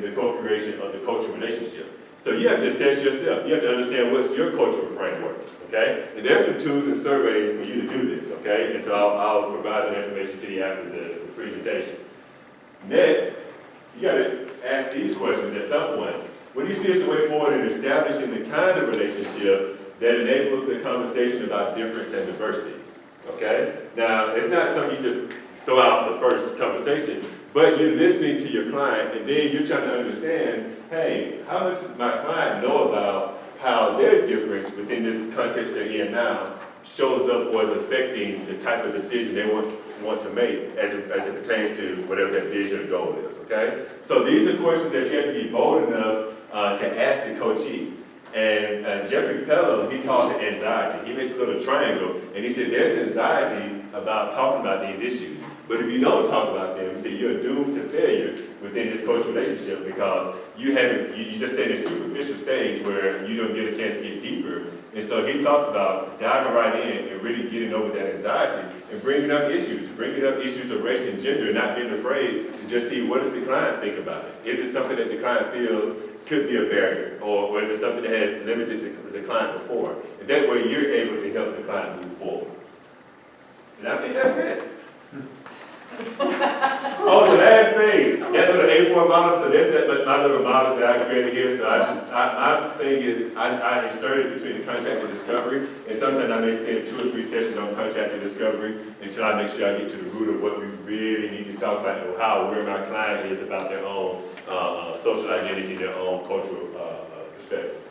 in the co-creation of the cultural relationship. So you have to assess yourself. You have to understand what's your cultural framework, okay? And there's some tools and surveys for you to do this, okay? And so I'll provide that information to you after the presentation. Next, you got to ask these questions at some point. What do you see as the way forward in establishing the kind of relationship that enables the conversation about difference and diversity, okay? Now, it's not something you just throw out the first conversation, but you're listening to your client, and then you're trying to understand, hey, how much does my client know about how their difference within this context they're in now shows up or is affecting the type of decision they want to make as it pertains to whatever that vision or goal is, okay? So these are questions that you have to be bold enough to ask the coachee. And Jeffrey Pello, he calls it anxiety. He makes a little triangle, and he said there's anxiety about talking about these issues. But if you don't talk about them, he said you're doomed to failure within this coach relationship because you just stay in a superficial stage where you don't get a chance to get deeper. And so he talks about diving right in and really getting over that anxiety and bringing up issues of race and gender, not being afraid to just see what does the client think about it. Is it something that the client feels could be a barrier, or is it something that has limited the client before? And that way you're able to help the client move forward. And I think that's it. Oh, the last thing, that little A4 model, so that's my little model that I created here. So my thing is, I inserted between the contract and discovery, and sometimes I may spend 2 or 3 sessions on contract and discovery until I make sure I get to the root of what we really need to talk about and where my client is about their own social identity, their own cultural perspective.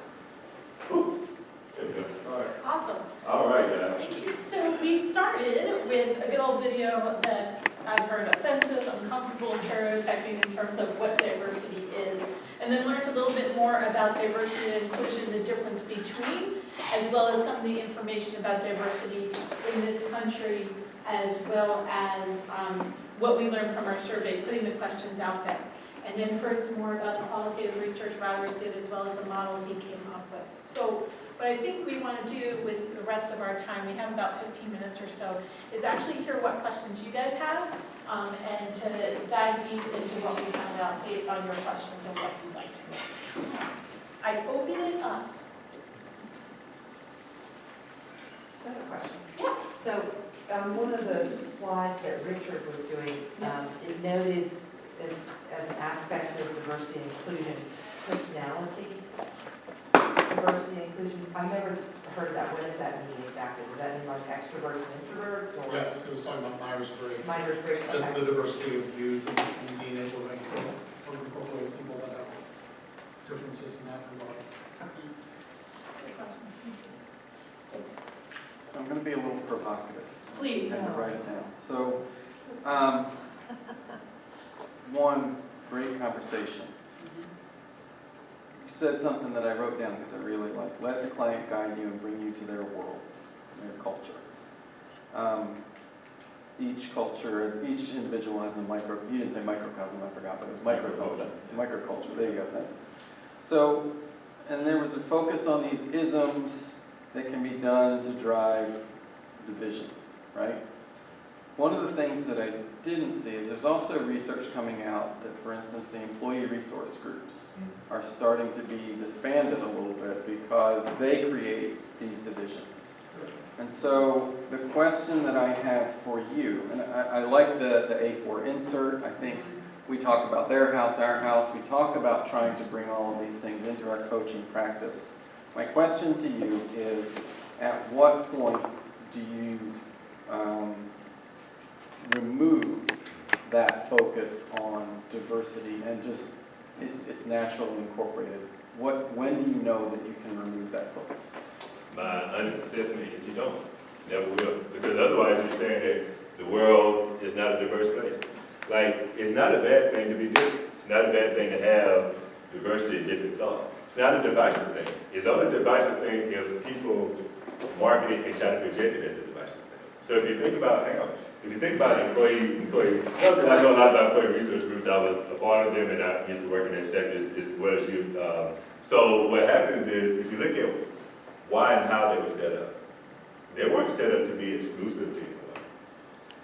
Oops. There we go. All right. Awesome. All right, guys. Thank you. So we started with a good old video that I've heard offensive, uncomfortable, stereotyping in terms of what diversity is, and then learned a little bit more about diversity and inclusion, the difference between, as well as some of the information about diversity in this country, as well as what we learned from our survey, putting the questions out there. And then heard some more about the qualitative research Roderick did, as well as the model he came up with. So what I think we want to do with the rest of our time, we have about 15 minutes or so, is actually hear what questions you guys have and to dive deep into what we found out based on your questions and what you'd like to know. I open it up. I have a question. Yeah. So one of the slides that Richard was doing, it noted as an aspect of diversity and inclusion, personality. Diversity and inclusion, I've never heard of that. What does that mean exactly? Does that mean like extroverts and introverts? Or Yes, it was talking about Myers-Briggs. Myers-Briggs, Just okay. the diversity of views and being able to incorporate people that have differences in that regard. So I'm going to be a little provocative. Please. And write it down. So, one, great conversation. You said something that I wrote down because I really like. Let the client guide you and bring you to their world, their culture. Each culture, each individual has a you didn't say microcosm, I forgot, but it was microculture. Microculture, there you go, thanks. So, and there was a focus on these isms that can be done to drive divisions, right? One of the things that I didn't see is there's also research coming out that, for instance, the employee resource groups are starting to be disbanded a little bit because they create these divisions. And so the question that I have for you, and I like the A4 insert. I think we talk about their house, our house. We talk about trying to bring all of these things into our coaching practice. My question to you is, at what point do you remove that focus on diversity and just it's naturally incorporated? When do you know that you can remove that focus? My honest assessment is you don't. Never will. Because otherwise you're saying that the world is not a diverse place. Like, it's not a bad thing to be different. It's not a bad thing to have diversity and different thought. It's not a divisive thing. It's only a divisive thing if people market it and try to project it as a divisive thing. So if you think about, if you think about employee, I know a lot about employee research groups. I was a part of them and I used to work in that sector as well as you. So what happens is, if you look at why and how they were set up, they weren't set up to be exclusive to anyone.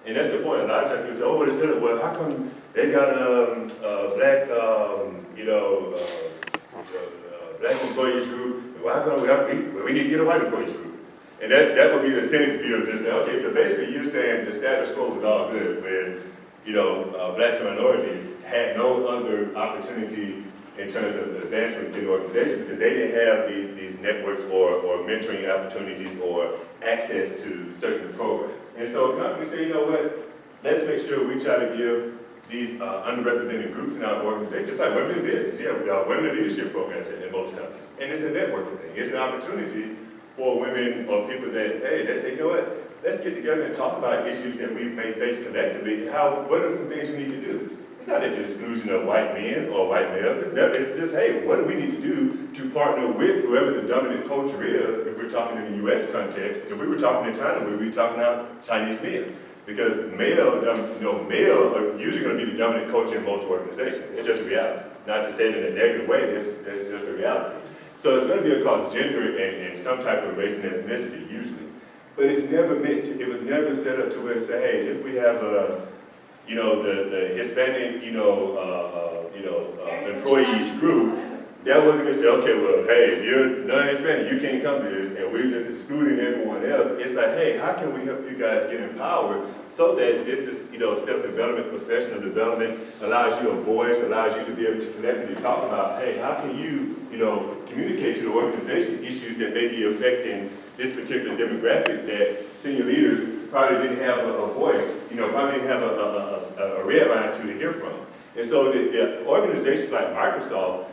And that's the point. A lot of times people say, oh, well, they're set up, well, how come they got a black, no, we need to get a white employees group. And that would be the sentence view, just say, okay, so basically you're saying the status quo was all good when, blacks and minorities had no other opportunity in terms of advancement in the organization because they didn't have these networks or mentoring opportunities or access to certain programs. And so companies say, you know what, let's make sure we try to give these underrepresented groups in our organization, just like women in business. Yeah, we have women in leadership programs in most companies. And it's a networking thing. It's an opportunity for women or people that, hey, they say, you know what, let's get together and talk about issues that we may face collectively. What are some things we need to do? It's not at the exclusion of white men or white males. It's just, hey, what do we need to do to partner with whoever the dominant culture is, if we're talking in the U.S. context. If we were talking in China, we'd be talking about Chinese men. Because male are usually going to be the dominant culture in most organizations. It's just a reality. Not to say it in a negative way, that's just a reality. So it's going to be across gender and some type of race and ethnicity, usually. But it's never it was never set up to where to say, hey, if we have the Hispanic, employees group, that wasn't going to say, okay, well, hey, if you're non-Hispanic, you can't come to this, and we're just excluding everyone else. It's like, hey, how can we help you guys get empowered so that this is, self-development, professional development, allows you a voice, allows you to be able to collectively talk about, hey, how can you, communicate to the organization issues that may be affecting this particular demographic that senior leaders probably didn't have a voice, probably didn't have a red line to hear from. And so the organizations like Microsoft,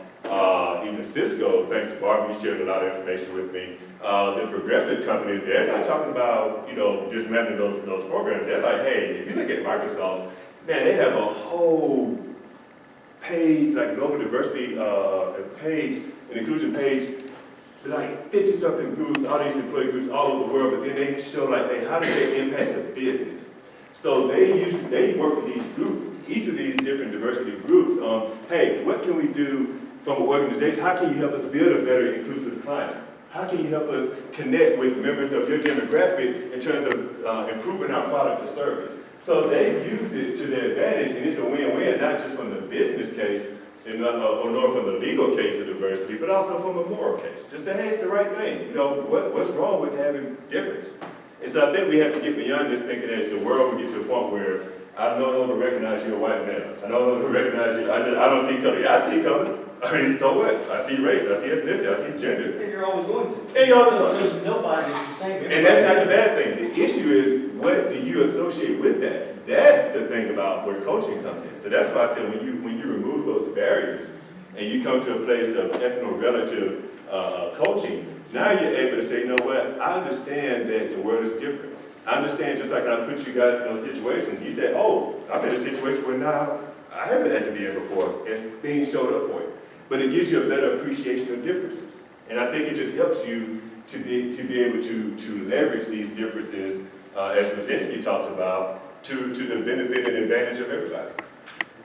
even Cisco, thanks to Barbara, you shared a lot of information with me. The progressive companies, they're not talking about, dismantling those programs. They're like, hey, if you look at Microsoft, man, they have a whole page, like global diversity page, an inclusion page, like 50-something groups, all these employee groups all over the world, but then they show like, hey, how do they impact the business? So they work with these groups, each of these different diversity groups on, hey, what can we do from an organization? How can you help us build a better inclusive climate? How can you help us connect with members of your demographic in terms of improving our product or service? So they've used it to their advantage, and it's a win-win, not just from the business case, or nor from the legal case of diversity, but also from a moral case. Just say, hey, it's the right thing. What's wrong with having difference? And so I think we have to get beyond this thinking that the world will get to a point where I no longer recognize you a white man. I no longer recognize you. I don't see color. Yeah, I see color. I mean, so what? I see race. I see ethnicity. I see gender. And you're always going to. And you're always going to. Because nobody is the same. And that's not the bad thing. The issue is, what do you associate with that? That's the thing about where coaching comes in. So that's why I said when you remove those barriers and you come to a place of ethno-relative coaching, now you're able to say, you know what? I understand that the world is different. I understand, just like when I put you guys in those situations, you said, oh, I'm in a situation where now I haven't had to be in before, and things showed up for you. But it gives you a better appreciation of differences. And I think it just helps you to be able to leverage these differences, as Brzezinski talks about, to the benefit and advantage of everybody.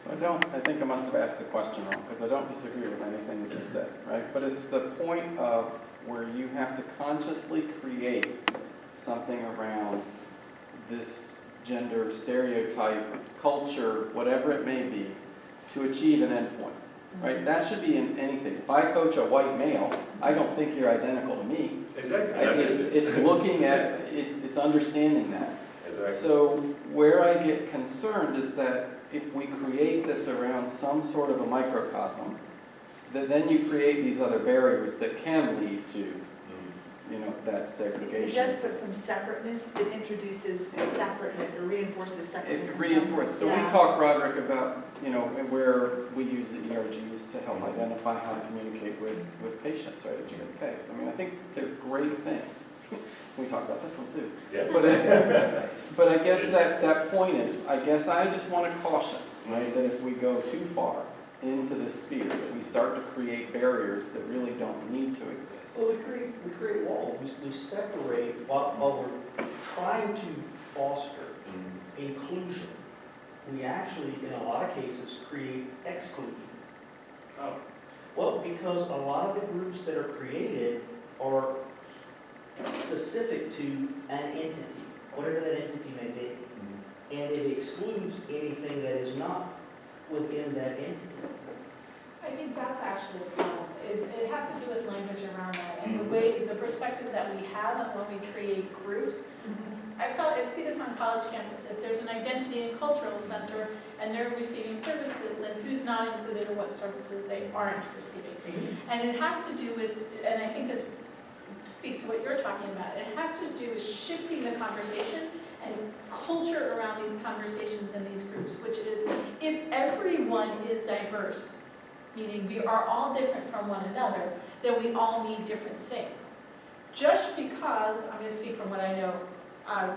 So I think I must have asked the question wrong, because I don't disagree with anything that you said, right? But it's the point of where you have to consciously create something around this gender stereotype, culture, whatever it may be, to achieve an endpoint, right? That should be in anything. If I coach a white male, I don't think you're identical to me. Exactly. It's looking at, it's understanding that. Exactly. So where I get concerned is that if we create this around some sort of a microcosm, that then you create these other barriers that can lead to, that segregation. It does put some separateness, it introduces separateness, it reinforces separateness. It reinforces. So we talk, Roderick, about, where we use the ERGs to help identify how to communicate with patients, right, at GSK. So, I think they're a great thing. We talk about this one too. Yeah. But I guess that point is, I guess I just want to caution, right, that if we go too far into this sphere, that we start to create barriers that really don't need to exist. Well, we create walls. We separate while we're trying to foster inclusion. We actually, in a lot of cases, create exclusion. Oh. Well, because a lot of the groups that are created are specific to an entity, whatever that entity may be. And it excludes anything that is not within that entity. I think that's actually the problem, is it has to do with language around that, and the way the perspective that we have on when we create groups. I see this on college campus. If there's an identity and cultural center and they're receiving services, then who's not included or what services they aren't receiving. And it has to do with, and I think this speaks to what you're talking about, it has to do with shifting the conversation and culture around these conversations in these groups, which is if everyone is diverse, meaning we are all different from one another, then we all need different things. Just because, I'm going to speak from what I know,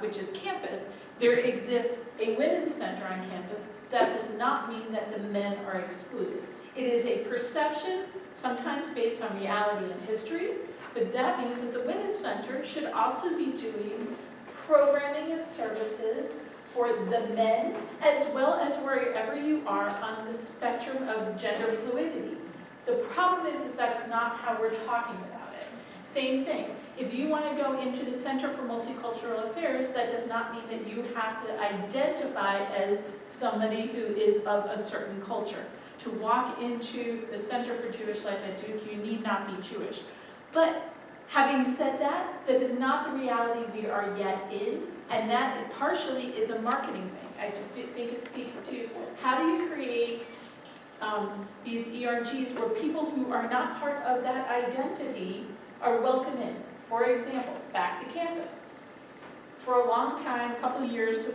which is campus, there exists a women's center on campus, that does not mean that the men are excluded. It is a perception, sometimes based on reality and history, but that means that the women's center should also be doing programming and services for the men, as well as wherever you are on the spectrum of gender fluidity. The problem is that's not how we're talking about it. Same thing, if you want to go into the Center for Multicultural Affairs, that does not mean that you have to identify as somebody who is of a certain culture. To walk into the Center for Jewish Life at Duke, you need not be Jewish. But having said that, that is not the reality we are yet in, and that partially is a marketing thing. I think it speaks to how do you create these ERGs where people who are not part of that identity are welcome in. For example, back to campus. For a long time, a couple of years,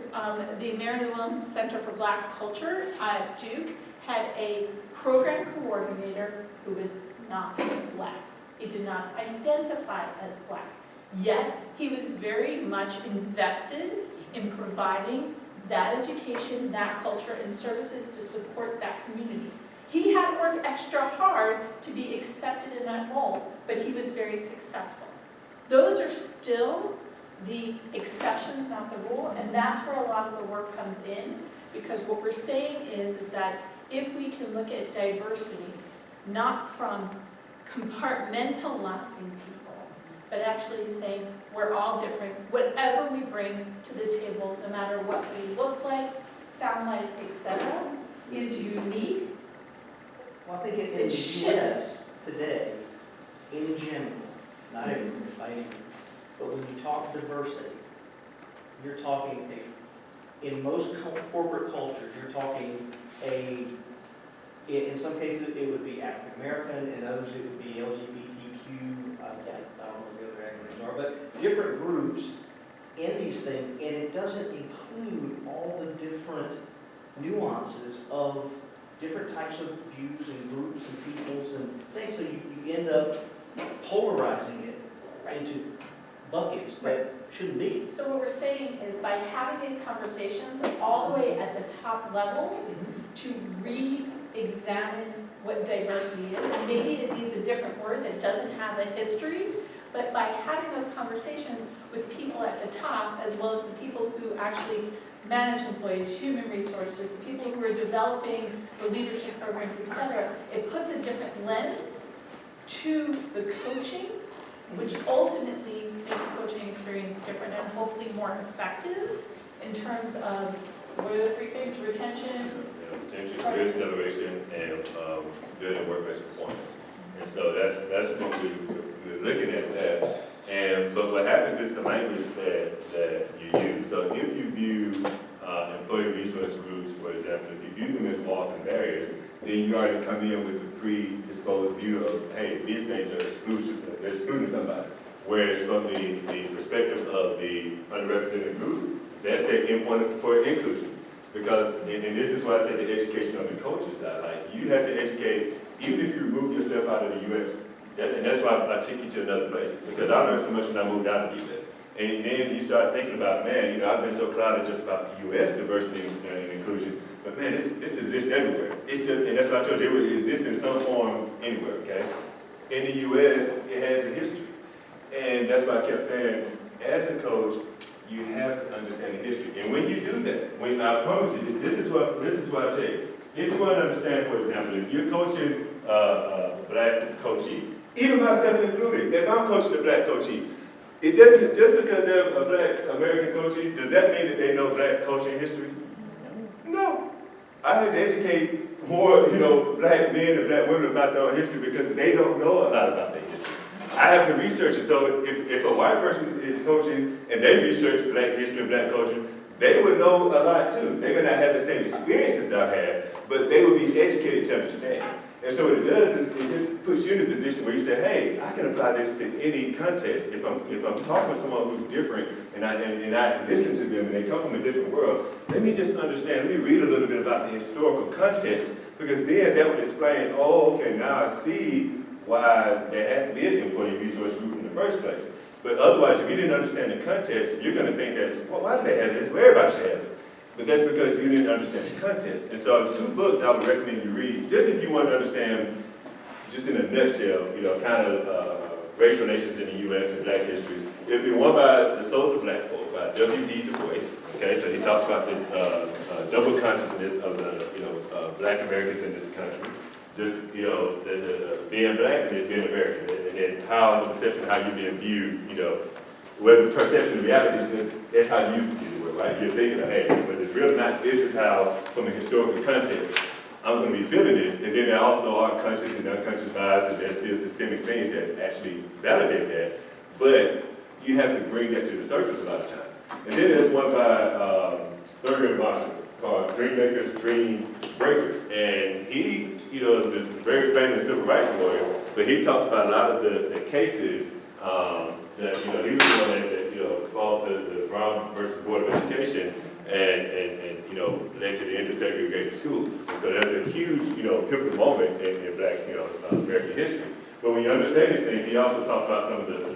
the Mary Lou Center for Black Culture at Duke had a program coordinator who was not Black. He did not identify as Black. Yet, he was very much invested in providing that education, that culture, and services to support that community. He had to work extra hard to be accepted in that role, but he was very successful. Those are still the exceptions, not the rule, and that's where a lot of the work comes in, because what we're saying is that if we can look at diversity, not from compartmentalizing people, but actually saying we're all different, whatever we bring to the table, no matter what we look like, sound like, etc., is unique. Well, I think in the It US today, in general, not everywhere, by any means, but when you talk diversity, you're talking, in most corporate cultures, you're talking in some cases it would be African American, in others it would be LGBTQ, I don't know what the other acronyms are, but different groups in these things, and it doesn't include all the different nuances of different types of views and groups and peoples and things, so you end up polarizing it into buckets that shouldn't be. So what we're saying is by having these conversations all the way at the top levels to re-examine what diversity is, and maybe it needs a different word that doesn't have a history, but by having those conversations with people at the top, as well as the people who actually manage employees, human resources, the people who are developing the leadership programs, etc., it puts a different lens to the coaching, which ultimately makes the coaching experience different and hopefully more effective in terms of, what are the three things? Retention, Retention, career acceleration, and building workplace performance. And so that's what we're looking at that. But what happens is the language that you use. So if you view employee resource groups, for example, if you view them as walls and barriers, then you already come in with a predisposed view of, hey, these things are exclusion, they're excluding somebody. Whereas from the perspective of the underrepresented group, that's their endpoint for inclusion. Because, and this is why I say the education on the culture side, like you have to educate, even if you remove yourself out of the U.S., and that's why I took you to another place, because I learned so much when I moved out of the U.S. And then you start thinking about, man, I've been so clouded just about the U.S. diversity and inclusion, but man, this exists everywhere. It's just, and that's what I told you, it exists in some form anywhere, okay? In the U.S., it has a history. And that's why I kept saying, as a coach, you have to understand the history. And when you do that, when I promise you, this is what I tell you. If you want to understand, for example, if you're coaching a black coachee, even myself included, if I'm coaching a black coachee, it doesn't, just because they're a black American coachee, does that mean that they know black coaching history? No. I had to educate more, black men and black women about their own history because they don't know a lot about their history. I have to research it. So if a white person is coaching and they research black history and black culture, they would know a lot too. They may not have the same experiences I've had, but they would be educated to understand. And so what it does is it just puts you in a position where you say, hey, I can apply this to any context. If I'm talking with someone who's different and I listen to them and they come from a different world, let me just understand, let me read a little bit about the historical context, because then that would explain, oh, okay, now I see why there had to be an employee resource group in the first place. But otherwise, if you didn't understand the context, you're going to think that, well, why do they have this? Well, everybody should have it. But that's because you didn't understand the context. And so 2 books I would recommend you read, just if you want to understand, just in a nutshell, kind of race relations in the U.S. and black history. It'd be one by The Souls of Black Folk by W.E. Du Bois. Okay, so he talks about the double consciousness of the, black Americans in this country. Just, there's a being black and there's being American. And then how the perception of how you're being viewed, whether the perception of reality is just, that's how you view it, right? You're thinking, hey, but it's really not, this is how, from a historical context, I'm going to be feeling this. And then there also are conscious and unconscious bias, and there's still systemic things that actually validate that. But you have to bring that to the surface a lot of times. And then there's one by Thurgood Marshall called Dream Makers, Dream Breakers. And he, is a very famous civil rights lawyer, but he talks about a lot of the cases that, he was the one that fought the Brown versus Board of Education and led to the end of segregated schools. And so that's a huge, pivotal moment in black, American history. But when you understand these things, he also talks about some of the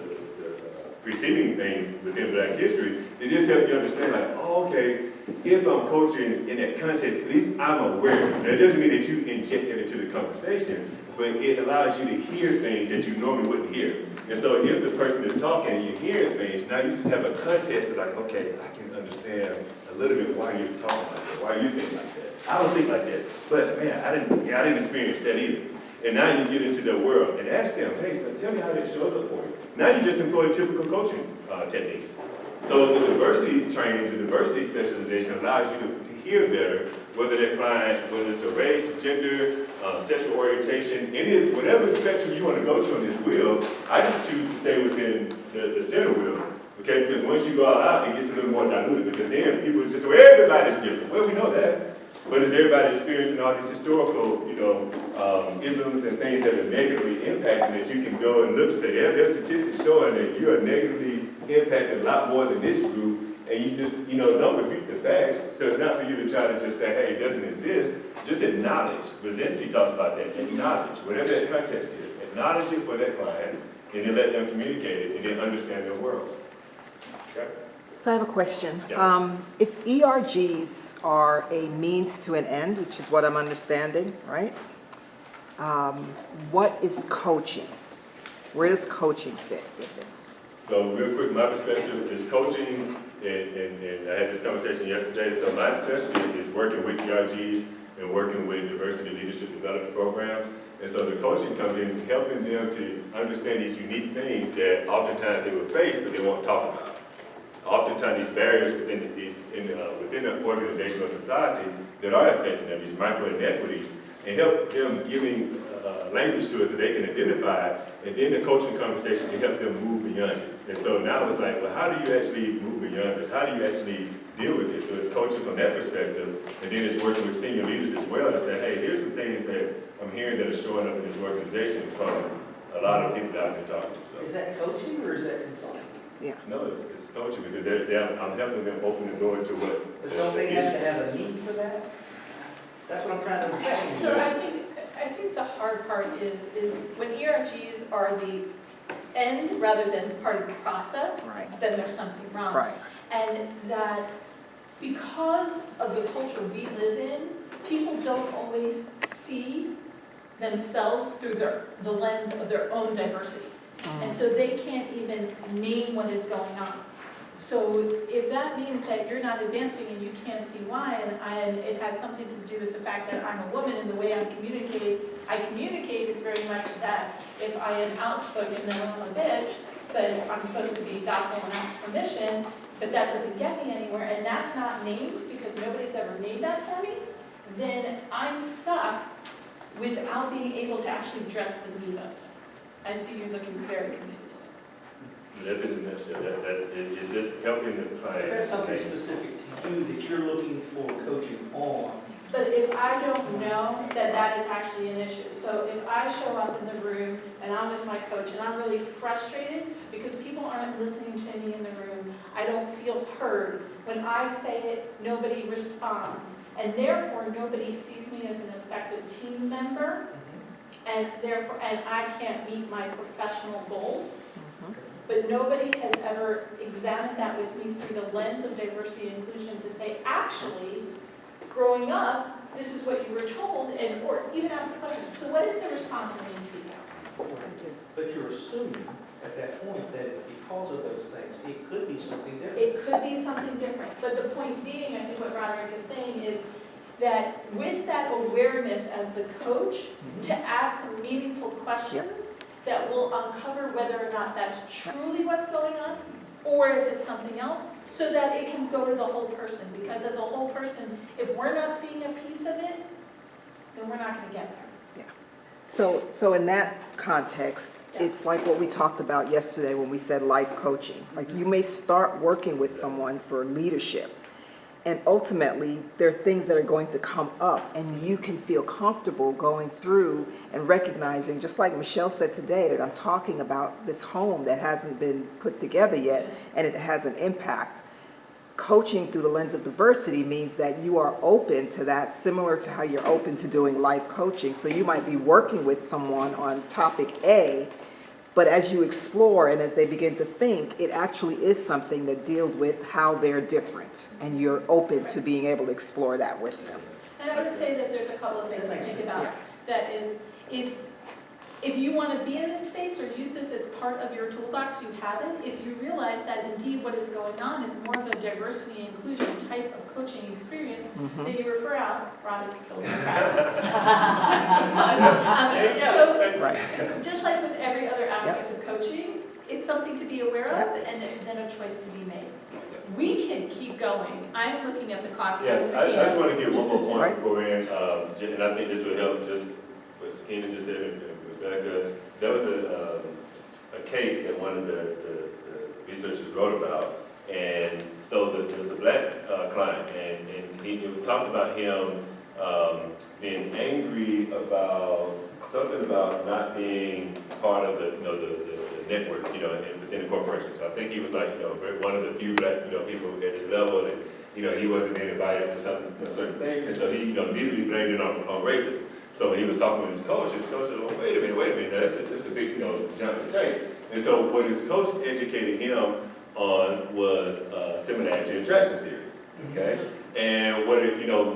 preceding things within black history. It just helps you understand, like, oh, okay, if I'm coaching in that context, at least I'm aware. Now, it doesn't mean that you inject it into the conversation, but it allows you to hear things that you normally wouldn't hear. And so if the person is talking and you're hearing things, now you just have a context of like, okay, I can understand a little bit why you're talking like that, why you think like that. I don't think like that, but man, I didn't experience that either. And now you get into their world and ask them, hey, so tell me how that shows up for you. Now you just employ typical coaching techniques. So the diversity training, the diversity specialization allows you to hear better, whether that client, whether it's a race, gender, sexual orientation, whatever spectrum you want to go to on this wheel. I just choose to stay within the center wheel, okay? Because once you go out, it gets a little more diluted, because then people just say, well, everybody's different. Well, we know that. But is everybody experiencing all these historical, isms and things that are negatively impacting that you can go and look and say, yeah, there's statistics showing that you are negatively impacted a lot more than this group, and you just, don't refute the facts. So it's not for you to try to just say, hey, it doesn't exist. Just acknowledge. Brzezinski talks about that. Acknowledge, whatever that context is. Acknowledge it for that client, and then let them communicate it, and then understand their world. Okay? So I have a question. Yeah. If ERGs are a means to an end, which is what I'm understanding, right? What is coaching? Where does coaching fit with this? So real quick, my perspective is coaching, and I had this conversation yesterday, so my specialty is working with ERGs and working with diversity leadership development programs. And so the coaching comes in helping them to understand these unique things that oftentimes they will face, but they won't talk about. Oftentimes these barriers within the organization or society that are affecting them, these micro inequities, and help them giving language to it so they can identify it, and then the coaching conversation can help them move beyond it. And so now it's like, well, how do you actually move beyond this? How do you actually deal with this? So it's coaching from that perspective, and then it's working with senior leaders as well to say, hey, here's some things that I'm hearing that are showing up in this organization from a lot of people that I've been talking to. Is that coaching or is that consulting? No, it's coaching, because I'm helping them open the door to what. But don't they have to have a need for that? That's what I'm trying to understand. So I think the hard part is when ERGs are the end rather than part of the process, Right. then there's something wrong. Right. And that because of the culture we live in, people don't always see themselves through the lens of their own diversity. And so they can't even name what is going on. So if that means that you're not advancing and you can't see why, and it has something to do with the fact that I'm a woman and the way I communicate is very much that if I am outspoken, then I'm a bitch, but I'm supposed to be docile and ask permission, but that doesn't get me anywhere, and that's not named because nobody's ever named that for me, then I'm stuck without being able to actually address the need of it. I see you looking very confused. That's it in a nutshell. It's just helping the client. That's something specific to you that you're looking for coaching on. But if I don't know that that is actually an issue, so if I show up in the room and I'm with my coach and I'm really frustrated because people aren't listening to me in the room, I don't feel heard. When I say it, nobody responds. And therefore, nobody sees me as an effective team member, and therefore, and I can't meet my professional goals. But nobody has ever examined that with me through the lens of diversity and inclusion to say, actually, growing up, this is what you were told, and or even ask the question, so what is the response when you speak out? But you're assuming at that point that it's because of those things. It could be something different. It could be something different, but the point being, I think what Roderick is saying is that with that awareness as the coach, to ask some meaningful questions that will uncover whether or not that's truly what's going on, or if it's something else, so that it can go to the whole person. Because as a whole person, if we're not seeing a piece of it, then we're not gonna get there. So in that context, Yeah. it's like what we talked about yesterday when we said life coaching. Like you may start working with someone for leadership, and ultimately there are things that are going to come up, and you can feel comfortable going through and recognizing, just like Michelle said today, that I'm talking about this home that hasn't been put together yet, and it has an impact. Coaching through the lens of diversity means that you are open to that, similar to how you're open to doing life coaching. So you might be working with someone on topic A, but as you explore and as they begin to think, it actually is something that deals with how they're different, and you're open to being able to explore that with them. And I would say that there's a couple of things to think about. That is, if you want to be in this space or use this as part of your toolbox, you have it. If you realize that indeed what is going on is more of a diversity and inclusion type of coaching experience, then you refer out Roderick's Skills and Practice. So, Right. just like with every other aspect of coaching, it's something to be aware of and then a choice to be made. We can keep going. I'm looking at the clock. Yes, I just Sakina. want to give one more point Right. before we end, and I think this will help just what Sakina just said and Rebecca. There was a case that one of the researchers wrote about, and so there was a black client, and he talked about him being angry about something about not being part of the network, and within the corporation. So I think he was like, one of the few black, people at this level, and he wasn't being invited to certain things, and so he, immediately blamed it on racism. So when he was talking with his coach said, well, wait a minute, that's a big, jump to take. And so what his coach educated him on was similarity attraction theory, okay? And what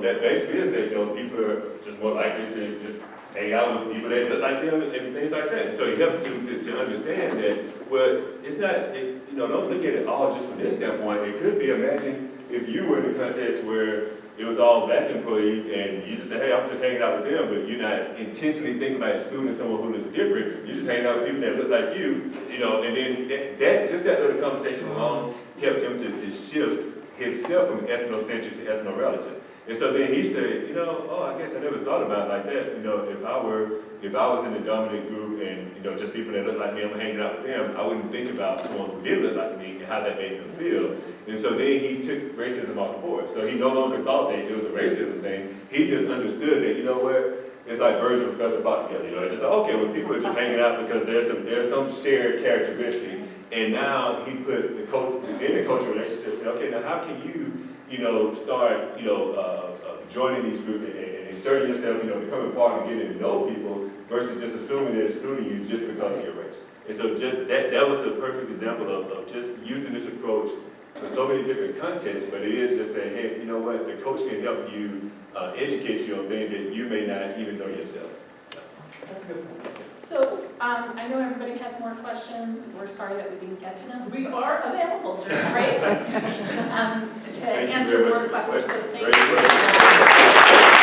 that basically is that, people are just more likely to just hang out with people that look like them and things like that. So he helped him to understand that, well, it's not, don't look at it all just from this standpoint. It could be, imagine if you were in a context where it was all black employees and you just say, hey, I'm just hanging out with them, but you're not intentionally thinking about excluding someone who looks different. You're just hanging out with people that look like you, and then that little conversation alone helped him to shift himself from ethnocentric to ethno-relative. And so then he said, I guess I never thought about it like that. If I was in the dominant group and, just people that look like me, I'm hanging out with them, I wouldn't think about someone who did look like me and how that made them feel. And so then he took racism off the board. So he no longer thought that it was a racism thing. He just understood that, it's like birds of a feather flock together. It's just like, okay, when people are just hanging out because there's some shared characteristic. And now he put the cultural relationship, say, okay, now how can you, start, joining these groups and inserting yourself, becoming part and getting to know people versus just assuming they're excluding you just because of your race. And so just that was a perfect example of just using this approach for so many different contexts, but it is just saying, hey, the coach can help you educate you on things that you may not even know yourself. That's a good point. So, I know everybody has more questions. We're sorry that we didn't get to them. We are available during breaks to Thank you answer very more much for the questions. So question. thank you.